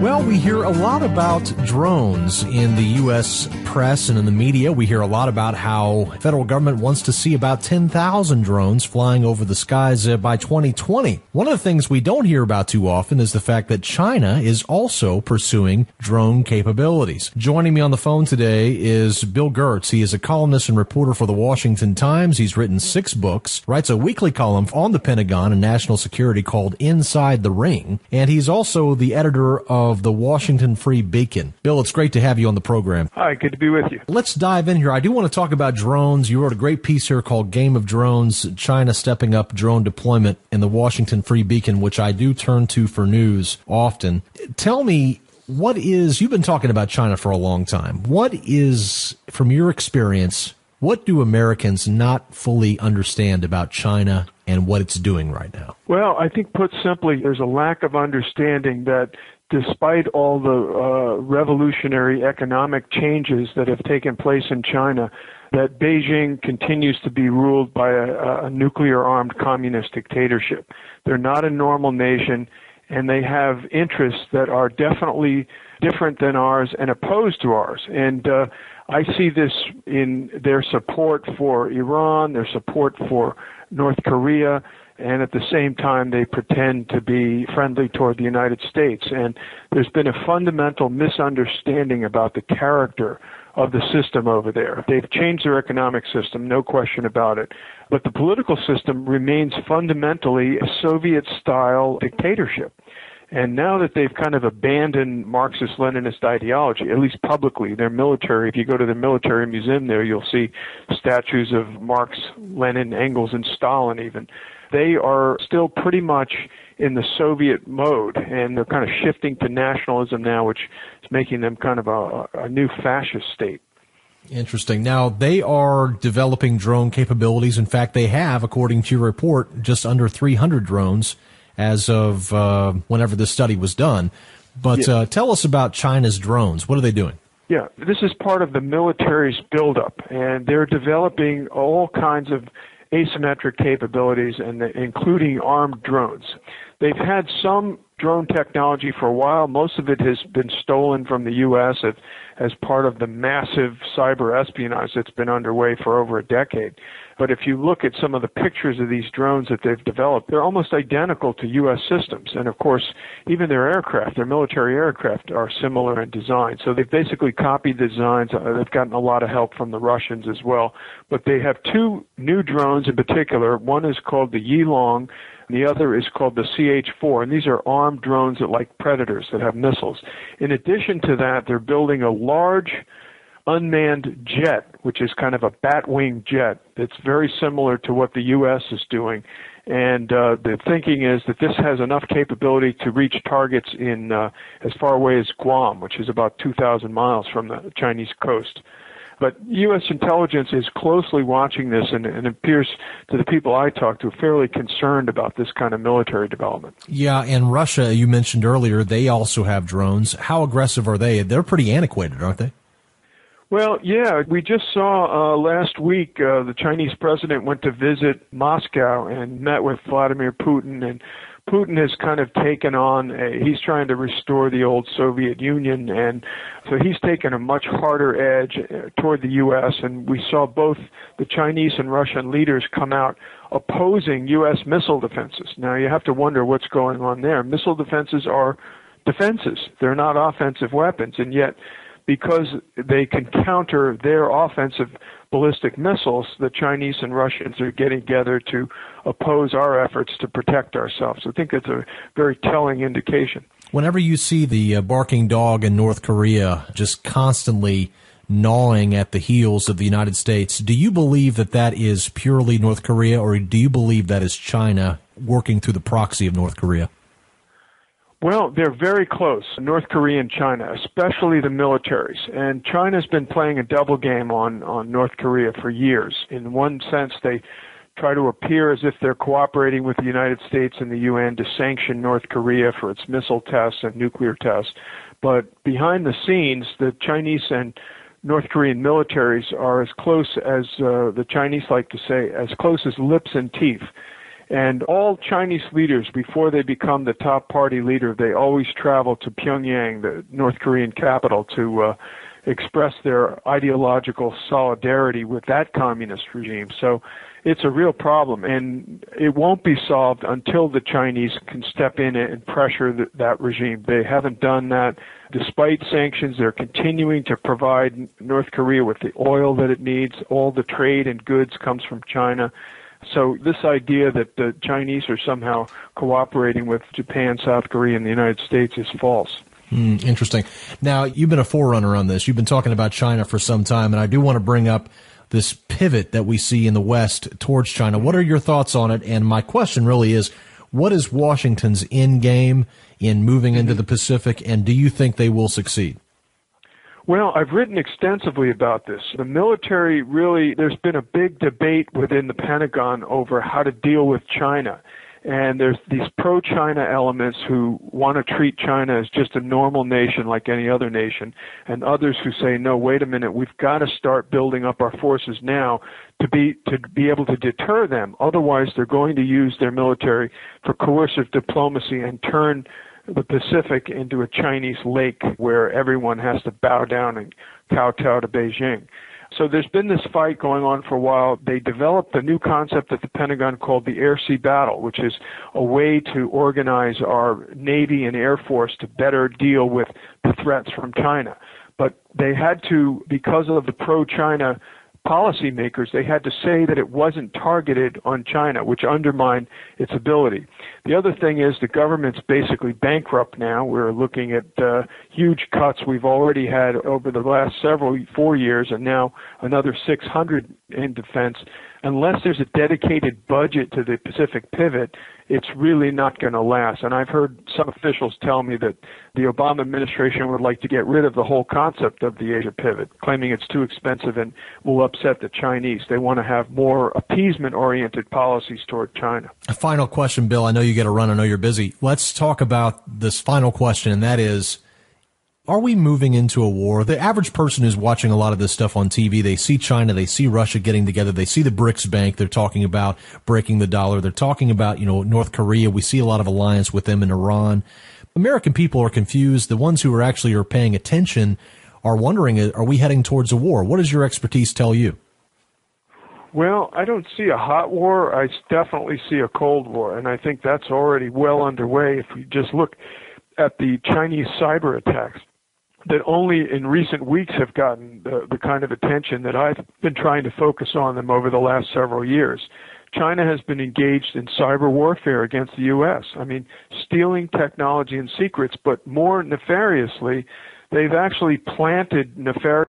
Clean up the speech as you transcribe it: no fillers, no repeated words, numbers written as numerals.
Well, we hear a lot about drones in the U.S. press and in the media. We hear a lot about how the federal government wants to see about 10,000 drones flying over the skies by 2020. One of the things we don't hear about too often is the fact that China is also pursuing drone capabilities. Joining me on the phone today is Bill Gertz. He is a columnist and reporter for the Washington Times. He's written 6 books, writes a weekly column on the Pentagon and national security called Inside the Ring, and he's also the editor of the Washington Free Beacon. Bill, it's great to have you on the program. Hi, good to be with you. Let's dive in here. I do want to talk about drones. You wrote a great piece here called Game of Drones, China Stepping Up Drone Deployment in the Washington Free Beacon, which I do turn to for news often. Tell me, you've been talking about China for a long time. What is, from your experience, what do Americans not fully understand about China and what it's doing right now? Well, I think put simply, there's a lack of understanding that despite all the revolutionary economic changes that have taken place in China, that Beijing continues to be ruled by a nuclear-armed communist dictatorship. They're not a normal nation, and they have interests that are definitely different than ours and opposed to ours. And I see this in their support for Iran, their support for North Korea, and at the same time they pretend to be friendly toward the United States. And there's been a fundamental misunderstanding about the character of the system over there. They've changed their economic system, no question about it. But the political system remains fundamentally a Soviet-style dictatorship. And now that they've kind of abandoned Marxist-Leninist ideology, at least publicly, their military, if you go to the military museum there, you'll see statues of Marx, Lenin, Engels, and Stalin even. They are still pretty much in the Soviet mode, and they're kind of shifting to nationalism now, which is making them kind of a new fascist state. Interesting. Now, they are developing drone capabilities. In fact, they have, according to your report, just under 300 drones as of whenever this study was done. But tell us about China's drones. What are they doing? Yeah, this is part of the military's buildup, and they're developing all kinds of asymmetric capabilities, and including armed drones. They've had some drone technology for a while. Most of it has been stolen from the U.S. as part of the massive cyber espionage that's been underway for over a decade. But if you look at some of the pictures of these drones that they've developed, they're almost identical to U.S. systems. And of course, even their aircraft, their military aircraft, are similar in design. So they've basically copied the designs. They've gotten a lot of help from the Russians as well. But they have 2 new drones in particular. One is called the Yilong, and the other is called the CH-4. And these are armed drones that, like Predators, that have missiles. In addition to that, they're building a large unmanned jet, which is kind of a bat-wing jet that's very similar to what the U.S. is doing. And the thinking is that this has enough capability to reach targets in as far away as Guam, which is about 2,000 miles from the Chinese coast. But U.S. intelligence is closely watching this, and it appears to the people I talk to fairly concerned about this kind of military development. Yeah, and Russia, you mentioned earlier, they also have drones. How aggressive are they? They're pretty antiquated, aren't they? Well, yeah, we just saw last week the Chinese president went to visit Moscow and met with Vladimir Putin, and Putin has kind of taken on, he's trying to restore the old Soviet Union, and so he's taken a much harder edge toward the U.S., and we saw both the Chinese and Russian leaders come out opposing U.S. missile defenses. Now, you have to wonder what's going on there. Missile defenses are defenses. They're not offensive weapons, and yet because they can counter their offensive ballistic missiles, the Chinese and Russians are getting together to oppose our efforts to protect ourselves. I think it's a very telling indication. Whenever you see the barking dog in North Korea just constantly gnawing at the heels of the United States, do you believe that that is purely North Korea, or do you believe that is China working through the proxy of North Korea? Well, they're very close, North Korea and China, especially the militaries. And China's been playing a double game on North Korea for years. In one sense, they try to appear as if they're cooperating with the United States and the UN to sanction North Korea for its missile tests and nuclear tests. But behind the scenes, the Chinese and North Korean militaries are as close as the Chinese like to say, as close as lips and teeth. And all Chinese leaders, before they become the top party leader, they always travel to Pyongyang, the North Korean capital, to express their ideological solidarity with that communist regime. So it's a real problem, and it won't be solved until the Chinese can step in and pressure that regime. They haven't done that. Despite sanctions, they're continuing to provide North Korea with the oil that it needs. All the trade and goods comes from China. So this idea that the Chinese are somehow cooperating with Japan, South Korea, and the United States is false. Interesting. Now, you've been a forerunner on this. You've been talking about China for some time, and I do want to bring up this pivot that we see in the West towards China. What are your thoughts on it? And my question really is, what is Washington's end game in moving into the Pacific, and do you think they will succeed? Well, I've written extensively about this. The military really, there's been a big debate within the Pentagon over how to deal with China. And there's these pro-China elements who want to treat China as just a normal nation like any other nation, and others who say, no, wait a minute, we've got to start building up our forces now to be able to deter them. Otherwise, they're going to use their military for coercive diplomacy and turn the Pacific into a Chinese lake where everyone has to bow down and kowtow to Beijing. So there's been this fight going on for a while. They developed a new concept at the Pentagon called the air-sea battle, which is a way to organize our Navy and Air Force to better deal with the threats from China. But they had to, because of the pro-China policymakers, they had to say that it wasn't targeted on China, which undermined its ability. The other thing is the government's basically bankrupt now. We're looking at huge cuts we've already had over the last 4 years, and now another 600 in defense. Unless there's a dedicated budget to the Pacific pivot, it's really not going to last. And I've heard some officials tell me that the Obama administration would like to get rid of the whole concept of the Asia pivot, claiming it's too expensive and will upset the Chinese. They want to have more appeasement-oriented policies toward China. A final question, Bill. I know you got to run. I know you're busy. Let's talk about this final question, and that is, are we moving into a war? The average person who's watching a lot of this stuff on TV, they see China, they see Russia getting together, they see the BRICS Bank, they're talking about breaking the dollar, they're talking about, North Korea, we see a lot of alliance with them in Iran. American people are confused. The ones who are paying attention are wondering, are we heading towards a war? What does your expertise tell you? Well, I don't see a hot war. I definitely see a cold war, and I think that's already well underway if we just look at the Chinese cyber attacks that only in recent weeks have gotten the kind of attention that I've been trying to focus on them over the last several years. China has been engaged in cyber warfare against the U.S. I mean, stealing technology and secrets, but more nefariously, they've actually planted nefarious